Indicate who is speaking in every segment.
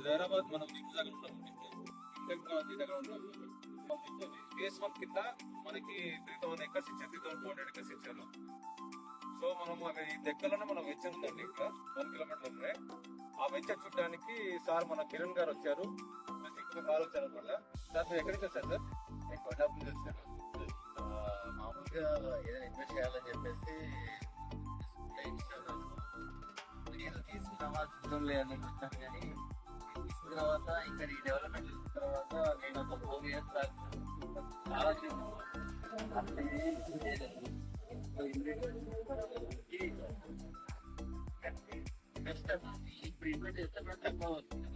Speaker 1: హైదరాబాద్ మనం దగ్గర ఉన్నాము. ఫేస్ 1 కింద మనకి 3000 ఎకర్స్ ఇచ్చారు, 3400 ఎకర్స్ ఇచ్చారు. సో మనం అక్కడ ఈ దగ్గరలోనే మనం వెంచర్ ఉందండి, ఇక్కడ 1 కిలోమీటర్ ఉంది. ఆ వెంచర్ చూడడానికి సార్ మన కిరణ్ గారు వచ్చారు, కాల్ వచ్చారు అనమాట. సార్ మీరు ఎక్కడికి వచ్చారు సార్?
Speaker 2: నేను కొండాపూర్ వచ్చాను. మామూలుగా ఏదైనా ఇన్వెస్ట్ చేయాలని చెప్పేసి నేను తీసుకున్నావా చూడంలే అని వచ్చాను. కానీ తీసుకున్న తర్వాత ఇక్కడ ఈ డెవలప్మెంట్ చూసిన తర్వాత నేను ఒక 4 years ఇప్పుడు ఇన్వెస్ట్ చేస్తే తక్కువ అవుతుంది.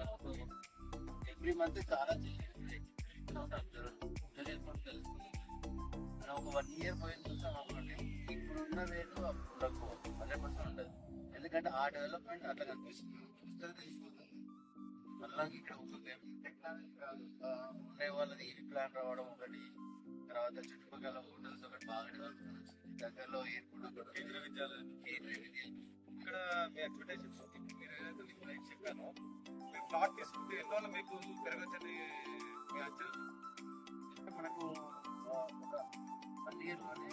Speaker 2: ఎవ్రీ మంత్ చాలా ఒక 1 year పోయిన చూస్తాం అనుకోండి, ఇప్పుడున్న రేటు అప్పుడు తక్కువ 100% ఉండదు. ఎందుకంటే ఆ డెవలప్మెంట్ అట్లా కనిపిస్తుంది, చూస్తే తెలిసిపోతుంది. మళ్ళీ ఇక్కడ ఒక టెక్నాలజీ ఉండే వాళ్ళది ఈ ప్లాన్ రావడం ఒకటి, తర్వాత చుట్టుపక్కల హోటల్స్ ఒకటి బాగా డెవలప్మెంట్ వచ్చింది. దగ్గరలో ఎయిర్పోర్ట్,
Speaker 1: కేంద్రీయ విద్యాలయం. ఇక్కడ మీ ఎక్స్పెక్టేషన్స్ మీరు ఏదైతే మీకు రైట్ చెప్పాను, మీరు ప్లాట్ తీసుకుంటే ఎన్ని రోజులు మీకు పెరగచ్చని మీ అంచనా?
Speaker 2: మనకు ఒక 1 year లోనే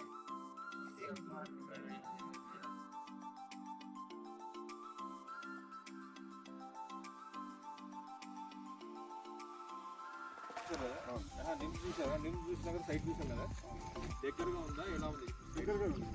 Speaker 1: నిమ్స్ చూసారా? నిమ్స్ చూసినా కదా, సైట్ చూసాం కదా, దగ్గరగా ఉందా, ఎలా ఉంది?
Speaker 3: దగ్గరగా ఉంది.